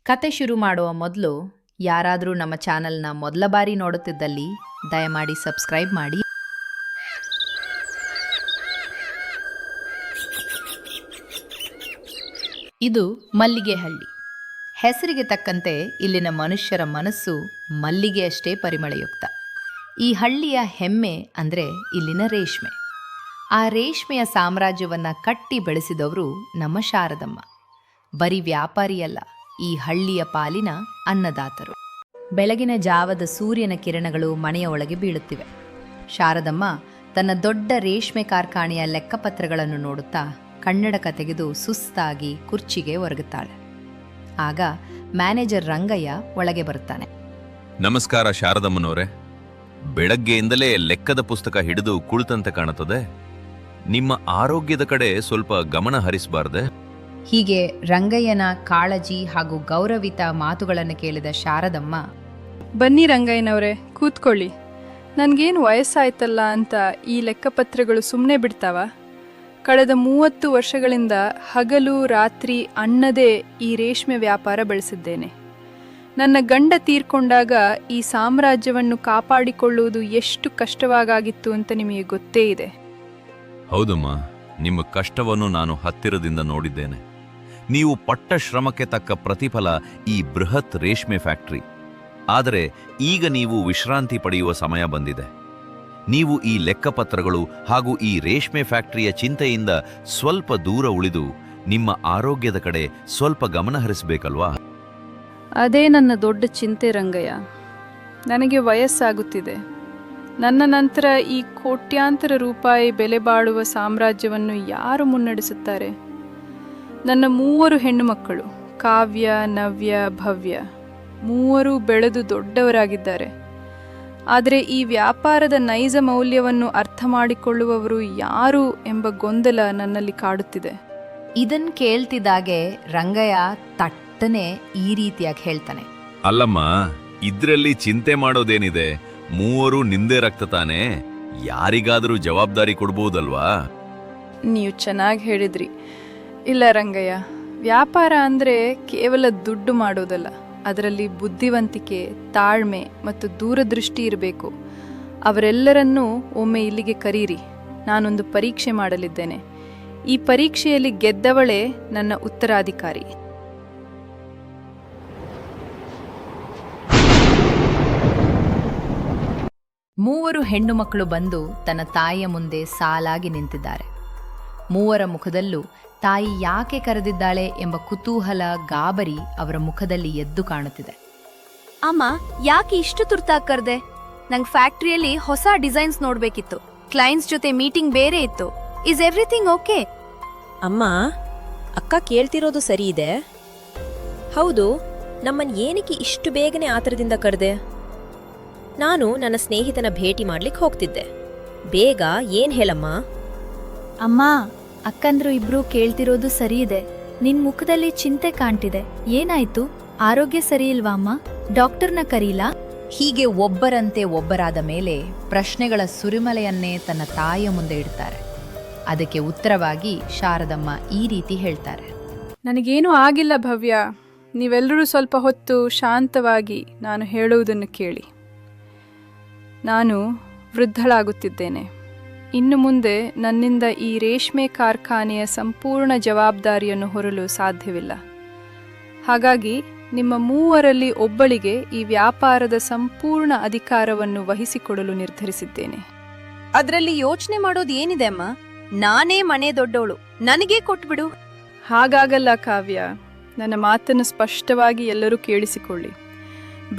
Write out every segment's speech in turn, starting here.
ಕತೆ ಶುರು ಮಾಡುವ ಮೊದಲು ಯಾರಾದರೂ ನಮ್ಮ ಚಾನಲ್ನ ಮೊದಲ ಬಾರಿ ನೋಡುತ್ತಿದ್ದಲ್ಲಿ ದಯಮಾಡಿ ಸಬ್ಸ್ಕ್ರೈಬ್ ಮಾಡಿ. ಇದು ಮಲ್ಲಿಗೆಹಳ್ಳಿ. ಹೆಸರಿಗೆ ತಕ್ಕಂತೆ ಇಲ್ಲಿನ ಮನುಷ್ಯರ ಮನಸ್ಸು ಮಲ್ಲಿಗೆಯಷ್ಟೇ ಪರಿಮಳಯುಕ್ತ. ಈ ಹಳ್ಳಿಯ ಹೆಮ್ಮೆ ಅಂದರೆ ಇಲ್ಲಿನ ರೇಷ್ಮೆ. ಆ ರೇಷ್ಮೆಯ ಸಾಮ್ರಾಜ್ಯವನ್ನು ಕಟ್ಟಿ ಬೆಳೆಸಿದವರು ನಮ್ಮ ಶಾರದಮ್ಮ. ಬರೀ ವ್ಯಾಪಾರಿಯಲ್ಲ, ಈ ಹಳ್ಳಿಯ ಪಾಲಿನ ಅನ್ನದಾತರು. ಬೆಳಗಿನ ಜಾವದ ಸೂರ್ಯನ ಕಿರಣಗಳು ಮನೆಯ ಒಳಗೆ ಬೀಳುತ್ತಿವೆ. ಶಾರದಮ್ಮ ತನ್ನ ದೊಡ್ಡ ರೇಷ್ಮೆ ಕಾರ್ಖಾನೆಯ ಲೆಕ್ಕಪತ್ರಗಳನ್ನು ನೋಡುತ್ತಾ ಕನ್ನಡಕ ತೆಗೆದು ಸುಸ್ತಾಗಿ ಕುರ್ಚಿಗೆ ಒರಗುತ್ತಾಳೆ. ಆಗ ಮ್ಯಾನೇಜರ್ ರಂಗಯ್ಯ ಒಳಗೆ ಬರುತ್ತಾನೆ. ನಮಸ್ಕಾರ ಶಾರದಮ್ಮನವರೇ. ಬೆಳಗ್ಗೆಯಿಂದಲೇ ಲೆಕ್ಕದ ಪುಸ್ತಕ ಹಿಡಿದು ಕುಳಿತಂತೆ ಕಾಣುತ್ತದೆ. ನಿಮ್ಮ ಆರೋಗ್ಯದ ಕಡೆ ಸ್ವಲ್ಪ ಗಮನ ಹರಿಸಬಾರ್ದೆ? ಹೀಗೆ ರಂಗಯ್ಯನ ಕಾಳಜಿ ಹಾಗೂ ಗೌರವಿತ ಮಾತುಗಳನ್ನು ಕೇಳಿದ ಶಾರದಮ್ಮ, ಬನ್ನಿ ರಂಗಯ್ಯನವರೇ, ಕೂತ್ಕೊಳ್ಳಿ. ನನಗೇನು ವಯಸ್ಸಾಯ್ತಲ್ಲ ಅಂತ ಈ ಲೆಕ್ಕಪತ್ರಗಳು ಸುಮ್ಮನೆ ಬಿಡ್ತಾವ? ಕಳೆದ 30 ವರ್ಷಗಳಿಂದ ಹಗಲು ರಾತ್ರಿ ಅನ್ನದೇ ಈ ರೇಷ್ಮೆ ವ್ಯಾಪಾರ ಬೆಳೆಸಿದ್ದೇನೆ. ನನ್ನ ಗಂಡ ತೀರ್ಕೊಂಡಾಗ ಈ ಸಾಮ್ರಾಜ್ಯವನ್ನು ಕಾಪಾಡಿಕೊಳ್ಳುವುದು ಎಷ್ಟು ಕಷ್ಟವಾಗಿತ್ತು ಅಂತ ನಿಮಗೆ ಗೊತ್ತೇ ಇದೆ. ಹೌದಮ್ಮ, ನಿಮ್ಮ ಕಷ್ಟವನ್ನು ನಾನು ಹತ್ತಿರದಿಂದ ನೋಡಿದ್ದೇನೆ. ನೀವು ಪಟ್ಟ ಶ್ರಮಕ್ಕೆ ತಕ್ಕ ಪ್ರತಿಫಲ ಈ ಬೃಹತ್ ರೇಷ್ಮೆ ಫ್ಯಾಕ್ಟರಿ. ಆದರೆ ಈಗ ನೀವು ವಿಶ್ರಾಂತಿ ಪಡೆಯುವ ಸಮಯ ಬಂದಿದೆ. ನೀವು ಈ ಲೆಕ್ಕಪತ್ರಗಳು ಹಾಗೂ ಈ ರೇಷ್ಮೆ ಫ್ಯಾಕ್ಟರಿಯ ಚಿಂತೆಯಿಂದ ಸ್ವಲ್ಪ ದೂರ ಉಳಿದು ನಿಮ್ಮ ಆರೋಗ್ಯದ ಕಡೆ ಸ್ವಲ್ಪ ಗಮನ ಹರಿಸಬೇಕಲ್ವಾ? ಅದೇ ನನ್ನ ದೊಡ್ಡ ಚಿಂತೆ ರಂಗಯ್ಯ. ನನಗೆ ವಯಸ್ಸಾಗುತ್ತಿದೆ. ನನ್ನ ನಂತರ ಈ ಕೋಟ್ಯಾಂತರ ರೂಪಾಯಿ ಬೆಲೆ ಬಾಳುವ ಸಾಮ್ರಾಜ್ಯವನ್ನು ಯಾರು ಮುನ್ನಡೆಸುತ್ತಾರೆ? ನನ್ನ 3 ಹೆಣ್ಣು ಮಕ್ಕಳು, ಕಾವ್ಯ, ನವ್ಯ, ಭವ್ಯ, 3 ಬೆಳೆದು ದೊಡ್ಡವರಾಗಿದ್ದಾರೆ. ಆದರೆ ಈ ವ್ಯಾಪಾರದ ನೈಜ ಮೌಲ್ಯವನ್ನು ಅರ್ಥ ಮಾಡಿಕೊಳ್ಳುವವರು ಯಾರು ಎಂಬ ಗೊಂದಲ ನನ್ನಲ್ಲಿ ಕಾಡುತ್ತಿದೆ. ಇದನ್ನು ಕೇಳ್ತಿದ್ದಾಗೆ ರಂಗಯ್ಯ ತಟ್ಟನೆ ಈ ರೀತಿಯಾಗಿ ಹೇಳ್ತಾನೆ. ಅಲ್ಲಮ್ಮ, ಇದ್ರಲ್ಲಿ ಚಿಂತೆ ಮಾಡೋದೇನಿದೆ? 3 ನಿಂದೆ ರಕ್ತ ತಾನೆ, ಯಾರಿಗಾದರೂ ಜವಾಬ್ದಾರಿ ಕೊಡ್ಬೋದಲ್ವಾ? ನೀವು ಚೆನ್ನಾಗಿ ಹೇಳಿದ್ರಿ. ಇಲ್ಲ ರಂಗಯ್ಯ, ವ್ಯಾಪಾರ ಅಂದರೆ ಕೇವಲ ದುಡ್ಡು ಮಾಡೋದಲ್ಲ. ಅದರಲ್ಲಿ ಬುದ್ಧಿವಂತಿಕೆ, ತಾಳ್ಮೆ ಮತ್ತು ದೂರದೃಷ್ಟಿ ಇರಬೇಕು. ಅವರೆಲ್ಲರನ್ನೂ ಒಮ್ಮೆ ಇಲ್ಲಿಗೆ ಕರೀರಿ. ನಾನೊಂದು ಪರೀಕ್ಷೆ ಮಾಡಲಿದ್ದೇನೆ. ಈ ಪರೀಕ್ಷೆಯಲ್ಲಿ ಗೆದ್ದವಳೇ ನನ್ನ ಉತ್ತರಾಧಿಕಾರಿ. ಮೂವರು ಹೆಣ್ಣು ಮಕ್ಕಳು ಬಂದು ತನ್ನ ತಾಯಿಯ ಮುಂದೆ ಸಾಲಾಗಿ ನಿಂತಿದ್ದಾರೆ. 3 ಮುಖದಲ್ಲೂ ತಾಯಿ ಯಾಕೆ ಕರೆದಿದ್ದಾಳೆ ಎಂಬ ಕುತೂಹಲ, ಗಾಬರಿ ಅವರ ಮುಖದಲ್ಲಿ ಎದ್ದು ಕಾಣುತ್ತಿದೆ. ಅಮ್ಮ, ಯಾಕೆ ಇಷ್ಟು ತುರ್ತಾಗಿ ಕರೆದೆ? ನಂಗೆ ಫ್ಯಾಕ್ಟ್ರಿಯಲ್ಲಿ ಹೊಸ ಡಿಸೈನ್ಸ್ ನೋಡ್ಬೇಕಿತ್ತು. ಕ್ಲೈಂಟ್ಸ್ ಜೊತೆ ಮೀಟಿಂಗ್ ಬೇರೆ ಇತ್ತು. Is everything okay? ಅಮ್ಮ, ಅಕ್ಕ ಕೇಳ್ತಿರೋದು ಸರಿ ಇದೆ. ಹೌದು, ನಮ್ಮನ್ ಏನಕ್ಕೆ ಇಷ್ಟು ಬೇಗನೆ ಆತರದಿಂದ ಕರೆದೆ? ನಾನು ನನ್ನ ಸ್ನೇಹಿತನ ಭೇಟಿ ಮಾಡ್ಲಿಕ್ಕೆ ಹೋಗ್ತಿದ್ದೆ. ಬೇಗ ಏನ್ ಹೇಳಮ್ಮ? ಅಮ್ಮ, ಅಕ್ಕಂದ್ರು ಇಬ್ರು ಕೇಳ್ತಿರೋದು ಸರಿ ಇದೆ. ನಿನ್ ಮುಖದಲ್ಲಿ ಚಿಂತೆ ಕಾಣ್ತಿದೆ. ಏನಾಯ್ತು? ಆರೋಗ್ಯ ಸರಿ ಇಲ್ವಾ ಅಮ್ಮ? ಡಾಕ್ಟರ್ನ ಕರೀಲಾ? ಹೀಗೆ ಒಬ್ಬರಂತೆ ಒಬ್ಬರಾದ ಮೇಲೆ ಪ್ರಶ್ನೆಗಳ ಸುರಿಮಲೆಯನ್ನೇ ತನ್ನ ತಾಯಿಯ ಮುಂದೆ ಇಡ್ತಾರೆ. ಅದಕ್ಕೆ ಉತ್ತರವಾಗಿ ಶಾರದಮ್ಮ ಈ ರೀತಿ ಹೇಳ್ತಾರೆ. ನನಗೇನೂ ಆಗಿಲ್ಲ ಭವ್ಯ. ನೀವೆಲ್ಲರೂ ಸ್ವಲ್ಪ ಹೊತ್ತು ಶಾಂತವಾಗಿ ನಾನು ಹೇಳುವುದನ್ನು ಕೇಳಿ. ನಾನು ವೃದ್ಧಳಾಗುತ್ತಿದ್ದೇನೆ. ಇನ್ನು ಮುಂದೆ ನನ್ನಿಂದ ಈ ರೇಷ್ಮೆ ಕಾರ್ಖಾನೆಯ ಸಂಪೂರ್ಣ ಜವಾಬ್ದಾರಿಯನ್ನು ಹೊರಲು ಸಾಧ್ಯವಿಲ್ಲ. ಹಾಗಾಗಿ ನಿಮ್ಮ 3ರಲ್ಲಿ ಒಬ್ಬಳಿಗೆ ಈ ವ್ಯಾಪಾರದ ಸಂಪೂರ್ಣ ಅಧಿಕಾರವನ್ನು ವಹಿಸಿಕೊಡಲು ನಿರ್ಧರಿಸಿದ್ದೇನೆ. ಅದ್ರಲ್ಲಿ ಯೋಚನೆ ಮಾಡೋದು ಏನಿದೆ ಅಮ್ಮ? ನಾನೇ ಮನೆ ದೊಡ್ಡವಳು, ನನಗೇ ಕೊಟ್ಬಿಡು. ಹಾಗಾಗಲ್ಲ ಕಾವ್ಯ. ನನ್ನ ಮಾತನ್ನು ಸ್ಪಷ್ಟವಾಗಿ ಎಲ್ಲರೂ ಕೇಳಿಸಿಕೊಳ್ಳಿ.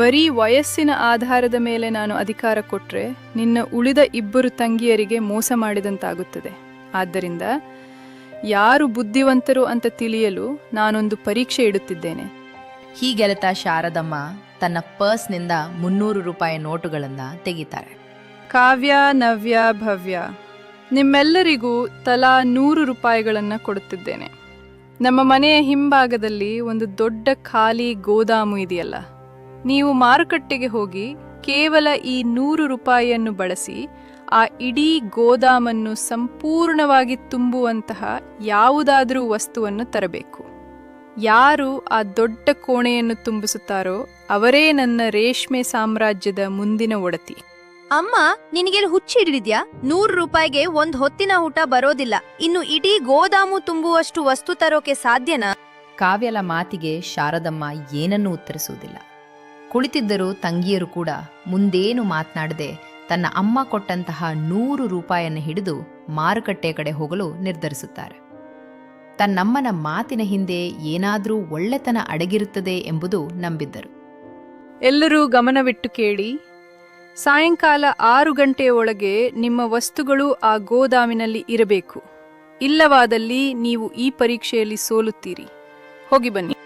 ಬರೀ ವಯಸ್ಸಿನ ಆಧಾರದ ಮೇಲೆ ನಾನು ಅಧಿಕಾರ ಕೊಟ್ರೆ ನಿನ್ನ ಉಳಿದ 2 ತಂಗಿಯರಿಗೆ ಮೋಸ ಮಾಡಿದಂತಾಗುತ್ತದೆ. ಆದ್ದರಿಂದ ಯಾರು ಬುದ್ಧಿವಂತರು ಅಂತ ತಿಳಿಯಲು ನಾನೊಂದು ಪರೀಕ್ಷೆ ಇಡುತ್ತಿದ್ದೇನೆ. ಹೀಗೆಲತ ಶಾರದಮ್ಮ ತನ್ನ ಪರ್ಸ್ನಿಂದ 300 ರೂಪಾಯಿ ನೋಟುಗಳನ್ನು ತೆಗಿತಾರೆ. ಕಾವ್ಯ, ನವ್ಯ, ಭವ್ಯ, ನಿಮ್ಮೆಲ್ಲರಿಗೂ ತಲಾ 100 ರೂಪಾಯಿಗಳನ್ನು ಕೊಡುತ್ತಿದ್ದೇನೆ. ನಮ್ಮ ಮನೆಯ ಹಿಂಭಾಗದಲ್ಲಿ ಒಂದು ದೊಡ್ಡ ಖಾಲಿ ಗೋದಾಮು ಇದೆಯಲ್ಲ, ನೀವು ಮಾರುಕಟ್ಟೆಗೆ ಹೋಗಿ ಕೇವಲ ಈ 100 ರೂಪಾಯಿಯನ್ನು ಬಳಸಿ ಆ ಇಡೀ ಗೋದಾಮನ್ನು ಸಂಪೂರ್ಣವಾಗಿ ತುಂಬುವಂತಹ ಯಾವುದಾದರೂ ವಸ್ತುವನ್ನು ತರಬೇಕು. ಯಾರು ಆ ದೊಡ್ಡ ಕೋಣೆಯನ್ನು ತುಂಬಿಸುತ್ತಾರೋ ಅವರೇ ನನ್ನ ರೇಷ್ಮೆ ಸಾಮ್ರಾಜ್ಯದ ಮುಂದಿನ ಒಡತಿ. ಅಮ್ಮ, ನಿನಗೆ ಹುಚ್ಚಿ ಹಿಡಿದ್ಯಾ? 100 ರೂಪಾಯಿಗೆ ಒಂದ್ ಹೊತ್ತಿನ ಊಟ ಬರೋದಿಲ್ಲ. ಇನ್ನು ಇಡೀ ಗೋದಾಮು ತುಂಬುವಷ್ಟು ವಸ್ತು ತರೋಕೆ ಸಾಧ್ಯನಾ? ಕಾವ್ಯಲ ಮಾತಿಗೆ ಶಾರದಮ್ಮ ಏನನ್ನೂ ಉತ್ತರಿಸುವುದಿಲ್ಲ. ಕುಳಿತಿದ್ದರೂ ತಂಗಿಯರು ಕೂಡ ಮುಂದೇನು ಮಾತನಾಡದೆ ತನ್ನ ಅಮ್ಮ ಕೊಟ್ಟಂತಹ 100 ರೂಪಾಯಿಯನ್ನು ಹಿಡಿದು ಮಾರುಕಟ್ಟೆ ಕಡೆ ಹೋಗಲು ನಿರ್ಧರಿಸುತ್ತಾರೆ. ತನ್ನಮ್ಮನ ಮಾತಿನ ಹಿಂದೆ ಏನಾದರೂ ಒಳ್ಳೆತನ ಅಡಗಿರುತ್ತದೆ ಎಂಬುದು ನಂಬಿದ್ದರು. ಎಲ್ಲರೂ ಗಮನವಿಟ್ಟು ಕೇಳಿ. ಸಾಯಂಕಾಲ 6 ಗಂಟೆಯ ಒಳಗೆ ನಿಮ್ಮ ವಸ್ತುಗಳು ಆ ಗೋದಾಮಿನಲ್ಲಿ ಇರಬೇಕು. ಇಲ್ಲವಾದಲ್ಲಿ ನೀವು ಈ ಪರೀಕ್ಷೆಯಲ್ಲಿ ಸೋಲುತ್ತೀರಿ. ಹೋಗಿ ಬನ್ನಿ.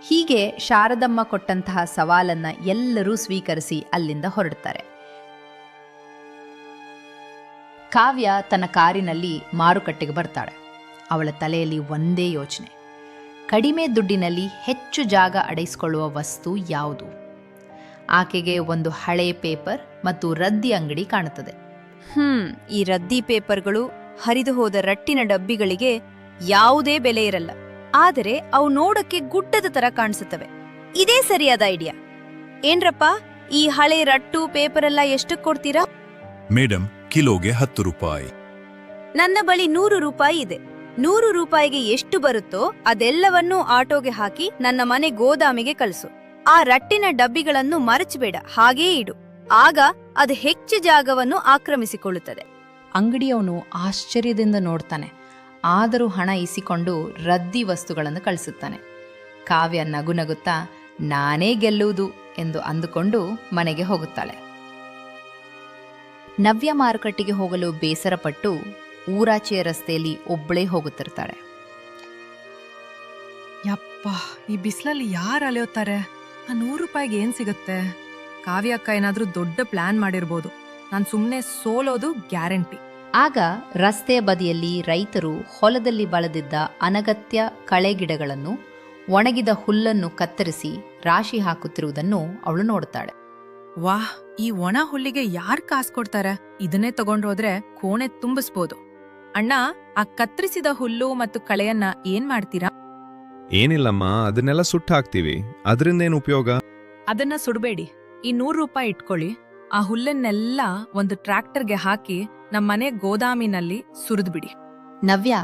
ಹೀಗೆ ಶಾರದಮ್ಮ ಕೊಟ್ಟಂತಹ ಸವಾಲನ್ನ ಎಲ್ಲರೂ ಸ್ವೀಕರಿಸಿ ಅಲ್ಲಿಂದ ಹೊರಡ್ತಾರೆ. ಕಾವ್ಯ ತನ್ನ ಕಾರಿನಲ್ಲಿ ಮಾರುಕಟ್ಟೆಗೆ ಬರ್ತಾಳೆ. ಅವಳ ತಲೆಯಲ್ಲಿ ಒಂದೇ ಯೋಚನೆ, ಕಡಿಮೆ ದುಡ್ಡಿನಲ್ಲಿ ಹೆಚ್ಚು ಜಾಗ ಅಡೈಸಿಕೊಳ್ಳುವ ವಸ್ತು ಯಾವುದು? ಆಕೆಗೆ ಒಂದು ಹಳೆ ಪೇಪರ್ ಮತ್ತು ರದ್ದಿ ಅಂಗಡಿ ಕಾಣುತ್ತದೆ. ಈ ರದ್ದಿ ಪೇಪರ್ಗಳು, ಹರಿದು ಹೋದ ರಟ್ಟಿನ ಡಬ್ಬಿಗಳಿಗೆ ಯಾವುದೇ ಬೆಲೆ ಇರಲ್ಲ. ಆದರೆ ಅವು ನೋಡಕ್ಕೆ ಗುಡ್ಡದ ತರ ಕಾಣಿಸುತ್ತವೆ. ಇದೇ ಸರಿಯಾದ ಐಡಿಯಾ. ಏನ್ರಪ್ಪ, ಈ ಹಳೆ ರಟ್ಟು ಪೇಪರ್ ಎಲ್ಲ ಎಷ್ಟಕ್ಕೆ ಕೊಡ್ತೀರಾ? ಮೇಡಮ್, ಕಿಲೋಗೆ 10 ರೂಪಾಯಿ. ನನ್ನ ಬಳಿ 100 ರೂಪಾಯಿ ಇದೆ. 100 ರೂಪಾಯಿಗೆ ಎಷ್ಟು ಬರುತ್ತೋ ಅದೆಲ್ಲವನ್ನೂ ಆಟೋಗೆ ಹಾಕಿ ನನ್ನ ಮನೆ ಗೋದಾಮಿಗೆ ಕಳಿಸು. ಆ ರಟ್ಟಿನ ಡಬ್ಬಿಗಳನ್ನು ಮರಚಬೇಡ, ಹಾಗೇ ಇಡು. ಆಗ ಅದು ಹೆಚ್ಚು ಜಾಗವನ್ನು ಆಕ್ರಮಿಸಿಕೊಳ್ಳುತ್ತದೆ. ಅಂಗಡಿಯವನು ಆಶ್ಚರ್ಯದಿಂದ ನೋಡ್ತಾನೆ. ಆದರೂ ಹಣ ಇಸಿಕೊಂಡು ರದ್ದಿ ವಸ್ತುಗಳನ್ನು ಕಳಿಸುತ್ತಾನೆ. ಕಾವ್ಯ ನಗುನಗುತ್ತಾ ನಾನೇ ಗೆಲ್ಲುವುದು ಎಂದು ಅಂದುಕೊಂಡು ಮನೆಗೆ ಹೋಗುತ್ತಾಳೆ. ನವ್ಯ ಮಾರುಕಟ್ಟೆಗೆ ಹೋಗಲು ಬೇಸರಪಟ್ಟು ಊರಾಚೆಯ ರಸ್ತೆಯಲ್ಲಿ ಒಬ್ಬಳೇ ಹೋಗುತ್ತಿರ್ತಾಳೆ. ಯಪ್ಪ, ಈ ಬಿಸಿಲಲ್ಲಿ ಯಾರು ಅಲೆಯೋತಾರೆ? ಆ 100 ರೂಪಾಯಿಗೆ ಏನ್ ಸಿಗುತ್ತೆ? ಕಾವ್ಯ ಅಕ್ಕ ಏನಾದ್ರೂ ದೊಡ್ಡ ಪ್ಲಾನ್ ಮಾಡಿರ್ಬೋದು. ನಾನ್ ಸುಮ್ನೆ ಸೋಲೋದು ಗ್ಯಾರಂಟಿ. ಆಗ ರಸ್ತೆಯ ಬದಿಯಲ್ಲಿ ರೈತರು ಹೊಲದಲ್ಲಿ ಬಳದಿದ್ದ ಅನಗತ್ಯ ಕಳೆಗಿಡಗಳನ್ನು, ಒಣಗಿದ ಹುಲ್ಲನ್ನು ಕತ್ತರಿಸಿ ರಾಶಿ ಹಾಕುತ್ತಿರುವುದನ್ನು ಅವಳು ನೋಡುತ್ತಾಳೆ. ವಾಹ್, ಈ ಒಣ ಹುಲ್ಲಿಗೆ ಯಾರ್ ಕಾಸು ಕೊಡ್ತಾರೆ? ಇದನ್ನೇ ತಗೊಂಡೋದ್ರೆ ಕೋಣೆ ತುಂಬಿಸ್ಬೋದು. ಅಣ್ಣ, ಆ ಕತ್ತರಿಸಿದ ಹುಲ್ಲು ಮತ್ತು ಕಳೆಯನ್ನ ಏನ್ ಮಾಡ್ತೀರಾ? ಏನಿಲ್ಲಮ್ಮ, ಅದನ್ನೆಲ್ಲ ಸುಟ್ಟು ಹಾಕ್ತೀವಿ. ಅದರಿಂದೇನು ಉಪಯೋಗ? ಅದನ್ನ ಸುಡಬೇಡಿ. ಈ 100 ರೂಪಾಯಿ ಇಟ್ಕೊಳ್ಳಿ. ಆ ಹುಲ್ಲನ್ನೆಲ್ಲ ಒಂದು ಟ್ರ್ಯಾಕ್ಟರ್ಗೆ ಹಾಕಿ ನಮ್ಮನೆ ಗೋದಾಮಿನಲ್ಲಿ ಸುರಿದ್ಬಿಡಿ. ನವ್ಯ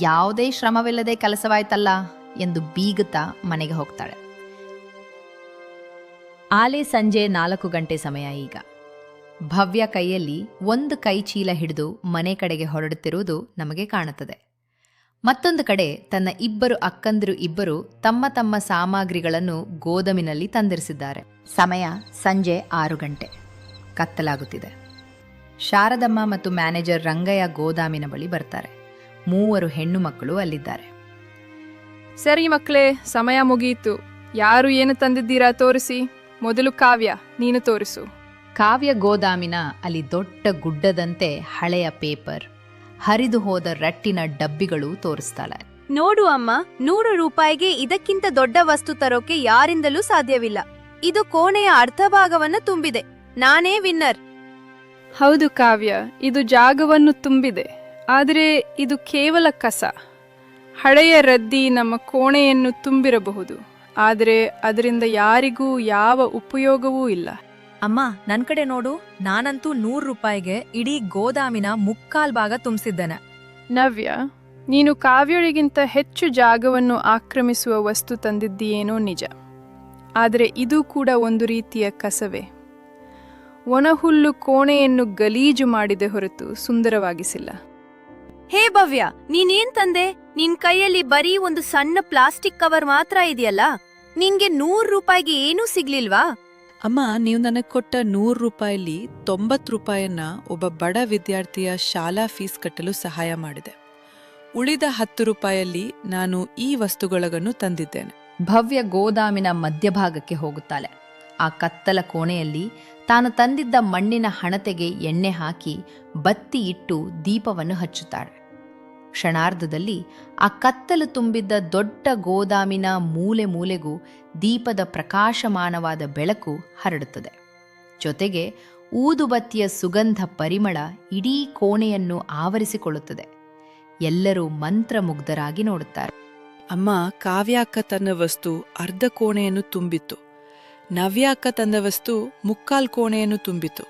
ಯಾವುದೇ ಶ್ರಮವಿಲ್ಲದೆ ಕೆಲಸವಾಯ್ತಲ್ಲ ಎಂದು ಬೀಗುತ್ತಾ ಮನೆಗೆ ಹೋಗ್ತಾಳೆ. ಆಲೆ ಸಂಜೆ 4 ಗಂಟೆ ಸಮಯ. ಈಗ ಭವ್ಯ ಕೈಯಲ್ಲಿ ಒಂದು ಕೈ ಚೀಲ ಹಿಡಿದು ಮನೆ ಕಡೆಗೆ ಹೊರಡುತ್ತಿರುವುದು ನಮಗೆ ಕಾಣುತ್ತದೆ. ಮತ್ತೊಂದು ಕಡೆ ತನ್ನ 2 ಅಕ್ಕಂದಿರು ಇಬ್ಬರು ತಮ್ಮ ತಮ್ಮ ಸಾಮಗ್ರಿಗಳನ್ನು ಗೋದಾಮಿನಲ್ಲಿ ತಂದಿರಿಸಿದ್ದಾರೆ. ಸಮಯ ಸಂಜೆ 6 ಗಂಟೆ. ಕತ್ತಲಾಗುತ್ತಿದೆ. ಶಾರದಮ್ಮ ಮತ್ತು ಮ್ಯಾನೇಜರ್ ರಂಗಯ್ಯ ಗೋದಾಮಿನ ಬಳಿ ಬರ್ತಾರೆ. 3 ಹೆಣ್ಣು ಮಕ್ಕಳು ಅಲ್ಲಿದ್ದಾರೆ. ಸರಿ ಮಕ್ಕಳೇ, ಸಮಯ ಮುಗಿಯಿತು. ಯಾರು ಏನು ತಂದಿದ್ದೀರಾ ತೋರಿಸಿ. ಮೊದಲು ಕಾವ್ಯ, ನೀನು ತೋರಿಸು. ಕಾವ್ಯ ಗೋದಾಮಿನ ಅಲ್ಲಿ ದೊಡ್ಡ ಗುಡ್ಡದಂತೆ ಹಳೆಯ ಪೇಪರ್, ಹರಿದು ಹೋದ ರಟ್ಟಿನ ಡಬ್ಬಿಗಳು ತೋರಿಸ್ತಾಳೆ. ನೋಡು ಅಮ್ಮ, 100 ರೂಪಾಯಿಗೆ ಇದಕ್ಕಿಂತ ದೊಡ್ಡ ವಸ್ತು ತರೋಕೆ ಯಾರಿಂದಲೂ ಸಾಧ್ಯವಿಲ್ಲ. ಇದು ಕೋಣೆಯ ಅರ್ಧ ಭಾಗವನ್ನ ತುಂಬಿದೆ. ನಾನೇ ವಿನ್ನರ್. ಹೌದು ಕಾವ್ಯ, ಇದು ಜಾಗವನ್ನು ತುಂಬಿದೆ. ಆದರೆ ಇದು ಕೇವಲ ಕಸ. ಹಳೆಯ ರದ್ದಿ ನಮ್ಮ ಕೋಣೆಯನ್ನು ತುಂಬಿರಬಹುದು, ಆದರೆ ಅದರಿಂದ ಯಾರಿಗೂ ಯಾವ ಉಪಯೋಗವೂ ಇಲ್ಲ. ಅಮ್ಮ, ನನ್ ಕಡೆ ನೋಡು. ನಾನಂತೂ 100 ರೂಪಾಯಿಗೆ ಇಡೀ ಗೋದಾಮಿನ 3/4 ಭಾಗ ತುಂಬಿಸಿದ್ದೇನೆ. ನವ್ಯ, ನೀನು ಕಾವ್ಯಳಿಗಿಂತ ಹೆಚ್ಚು ಜಾಗವನ್ನು ಆಕ್ರಮಿಸುವ ವಸ್ತು ತಂದಿದ್ದೀಯೇನೋ ನಿಜ. ಆದರೆ ಇದು ಕೂಡ ಒಂದು ರೀತಿಯ ಕಸವೇ. ಒಣಹುಲ್ಲು ಕೋಣೆಯನ್ನು ಗಲೀಜು ಮಾಡಿದೆ ಹೊರತು ಸುಂದರವಾಗಿಸಿಲ್ಲ. ಹೇ ಭವ್ಯ, ನೀನೇನ್ ತಂದೆ? ನಿನ್ ಕೈಯಲ್ಲಿ ಬರೀ ಒಂದು ಸಣ್ಣ ಪ್ಲಾಸ್ಟಿಕ್ ಕವರ್ ಮಾತ್ರ ಇದೆಯಲ್ಲ. ನಿಂಗೆ 100 ರೂಪಾಯಿಗೆ ಏನೂ ಸಿಗ್ಲಿಲ್ವಾ? ಅಮ್ಮ, ನೀವು ನನಗೆ ಕೊಟ್ಟ 100 ರೂಪಾಯಲ್ಲಿ 90 ರೂಪಾಯನ್ನ ಒಬ್ಬ ಬಡ ವಿದ್ಯಾರ್ಥಿಯ ಶಾಲಾ ಫೀಸ್ ಕಟ್ಟಲು ಸಹಾಯ ಮಾಡಿದೆ. ಉಳಿದ 10 ರೂಪಾಯಲ್ಲಿ ನಾನು ಈ ವಸ್ತುಗಳನ್ನು ತಂದಿದ್ದೇನೆ. ಭವ್ಯ ಗೋದಾಮಿನ ಮಧ್ಯಭಾಗಕ್ಕೆ ಹೋಗುತ್ತಾಳೆ. ಆ ಕತ್ತಲ ಕೋಣೆಯಲ್ಲಿ ತಾನು ತಂದಿದ್ದ ಮಣ್ಣಿನ ಹಣತೆಗೆ ಎಣ್ಣೆ ಹಾಕಿ ಬತ್ತಿ ಇಟ್ಟು ದೀಪವನ್ನು ಹಚ್ಚುತ್ತಾಳೆ. ಕ್ಷಣಾರ್ಧದಲ್ಲಿ ಆ ಕತ್ತಲು ತುಂಬಿದ್ದ ದೊಡ್ಡ ಗೋದಾಮಿನ ಮೂಲೆ ಮೂಲೆಗೂ ದೀಪದ ಪ್ರಕಾಶಮಾನವಾದ ಬೆಳಕು ಹರಡುತ್ತದೆ. ಜೊತೆಗೆ ಊದುಬತ್ತಿಯ ಸುಗಂಧ ಪರಿಮಳ ಇಡೀ ಕೋಣೆಯನ್ನು ಆವರಿಸಿಕೊಳ್ಳುತ್ತದೆ. ಎಲ್ಲರೂ ಮಂತ್ರಮುಗ್ಧರಾಗಿ ನೋಡುತ್ತಾರೆ. ಅಮ್ಮ ಕಾವ್ಯ ಅಕ್ಕ ತನ್ನ ವಸ್ತು ಅರ್ಧ ಕೋಣೆಯನ್ನು ತುಂಬಿತ್ತು. ನವ್ಯ ಅಕ್ಕ ತಂದ ವಸ್ತು ಮುಕ್ಕಾಲ್ ಕೋಣೆಯನ್ನು ತುಂಬಿತು.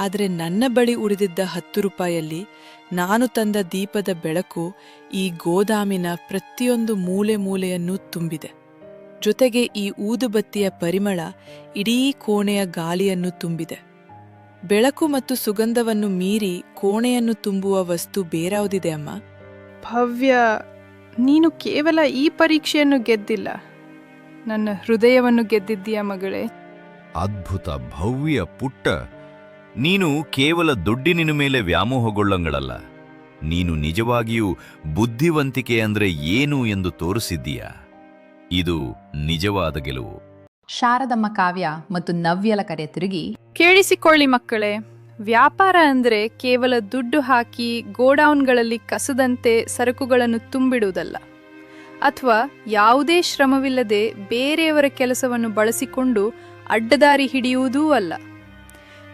ಆದರೆ ನನ್ನ ಬಳಿ ಉಳಿದಿದ್ದ 10 ರೂಪಾಯಲ್ಲಿ ನಾನು ತಂದ ದೀಪದ ಬೆಳಕು ಈ ಗೋದಾಮಿನ ಪ್ರತಿಯೊಂದು ಮೂಲೆ ಮೂಲೆಯನ್ನೂ ತುಂಬಿದೆ. ಜೊತೆಗೆ ಈ ಊದುಬತ್ತಿಯ ಪರಿಮಳ ಇಡೀ ಕೋಣೆಯ ಗಾಳಿಯನ್ನು ತುಂಬಿದೆ. ಬೆಳಕು ಮತ್ತು ಸುಗಂಧವನ್ನು ಮೀರಿ ಕೋಣೆಯನ್ನು ತುಂಬುವ ವಸ್ತು ಬೇರಾವುದಿದೆ ಅಮ್ಮ? ಭವ್ಯ, ನೀನು ಕೇವಲ ಈ ಪರೀಕ್ಷೆಯನ್ನು ಗೆದ್ದಿಲ್ಲ, ನನ್ನ ಹೃದಯವನ್ನು ಗೆದ್ದಿದ್ದೀಯ ಮಗಳೇ. ಅದ್ಭುತ ಭವ್ಯ ಪುಟ್ಟ, ನೀನು ಕೇವಲ ದುಡ್ಡಿನ ಮೇಲೆ ವ್ಯಾಮೋಹಗೊಳ್ಳಂಗಳಲ್ಲ, ನೀನು ನಿಜವಾಗಿಯೂ ಬುದ್ಧಿವಂತಿಕೆ ಅಂದ್ರೆ ಏನು ಎಂದು ತೋರಿಸಿದ್ದೀಯ. ಇದು ನಿಜವಾದ ಗೆಲುವು. ಶಾರದಮ್ಮ ಕಾವ್ಯ ಮತ್ತು ನವ್ಯಲ ಕರೆ ತಿರುಗಿ, ಕೇಳಿಸಿಕೊಳ್ಳಿ ಮಕ್ಕಳೇ, ವ್ಯಾಪಾರ ಅಂದರೆ ಕೇವಲ ದುಡ್ಡು ಹಾಕಿ ಗೋಡೌನ್ಗಳಲ್ಲಿ ಕಸದಂತೆ ಸರಕುಗಳನ್ನು ತುಂಬಿಡುವುದಲ್ಲ, ಅಥವಾ ಯಾವುದೇ ಶ್ರಮವಿಲ್ಲದೆ ಬೇರೆಯವರ ಕೆಲಸವನ್ನು ಬಳಸಿಕೊಂಡು ಅಡ್ಡದಾರಿ ಹಿಡಿಯುವುದೂ ಅಲ್ಲ.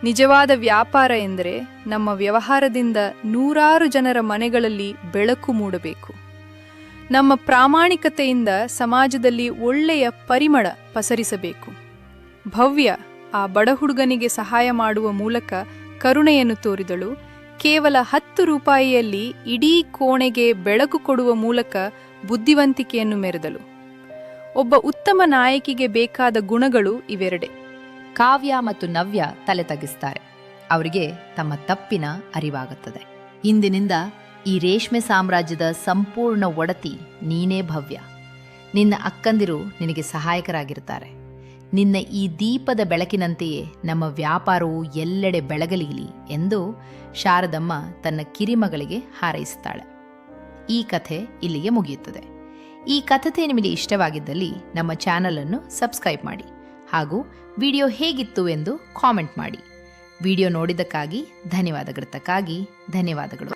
ನಿಜವಾದ ವ್ಯಾಪಾರ ಎಂದರೆ ನಮ್ಮ ವ್ಯವಹಾರದಿಂದ ನೂರಾರು ಜನರ ಮನೆಗಳಲ್ಲಿ ಬೆಳಕು ಮೂಡಬೇಕು. ನಮ್ಮ ಪ್ರಾಮಾಣಿಕತೆಯಿಂದ ಸಮಾಜದಲ್ಲಿ ಒಳ್ಳೆಯ ಪರಿಮಳ ಪಸರಿಸಬೇಕು. ಭವ್ಯ ಆ ಬಡ ಹುಡುಗನಿಗೆ ಸಹಾಯ ಮಾಡುವ ಮೂಲಕ ಕರುಣೆಯನ್ನು ತೋರಿದಳು. ಕೇವಲ 10 ರೂಪಾಯಿಯಲ್ಲಿ ಇಡೀ ಕೋಣೆಗೆ ಬೆಳಕು ಕೊಡುವ ಮೂಲಕ ಬುದ್ಧಿವಂತಿಕೆಯನ್ನು ಮೆರೆದಳು. ಒಬ್ಬ ಉತ್ತಮ ನಾಯಕಿಗೆ ಬೇಕಾದ ಗುಣಗಳು ಇವೆರಡೆ. ಕಾವ್ಯ ಮತ್ತು ನವ್ಯ ತಲೆ ತಗ್ಗಿಸ್ತಾರೆ. ಅವರಿಗೆ ತಮ್ಮ ತಪ್ಪಿನ ಅರಿವಾಗುತ್ತದೆ. ಇಂದಿನಿಂದ ಈ ರೇಷ್ಮೆ ಸಾಮ್ರಾಜ್ಯದ ಸಂಪೂರ್ಣ ಒಡತಿ ನೀನೇ ಭವ್ಯ. ನಿನ್ನ ಅಕ್ಕಂದಿರು ನಿನಗೆ ಸಹಾಯಕರಾಗಿರ್ತಾರೆ. ನಿನ್ನ ಈ ದೀಪದ ಬೆಳಕಿನಂತೆಯೇ ನಮ್ಮ ವ್ಯಾಪಾರವು ಎಲ್ಲೆಡೆ ಬೆಳಗಲಿರಲಿ ಎಂದು ಶಾರದಮ್ಮ ತನ್ನ ಕಿರಿಮಗಳಿಗೆ ಹಾರೈಸುತ್ತಾಳೆ. ಈ ಕಥೆ ಇಲ್ಲಿಗೆ ಮುಗಿಯುತ್ತದೆ. ಈ ಕಥೆ ನಿಮಗೆ ಇಷ್ಟವಾಗಿದ್ದಲ್ಲಿ ನಮ್ಮ ಚಾನಲನ್ನು ಸಬ್ಸ್ಕ್ರೈಬ್ ಮಾಡಿ ಹಾಗೂ ವಿಡಿಯೋ ಹೇಗಿತ್ತು ಎಂದು ಕಾಮೆಂಟ್ ಮಾಡಿ. ವಿಡಿಯೋ ನೋಡಿದ್ದಕ್ಕಾಗಿ ಧನ್ಯವಾದಗಳು.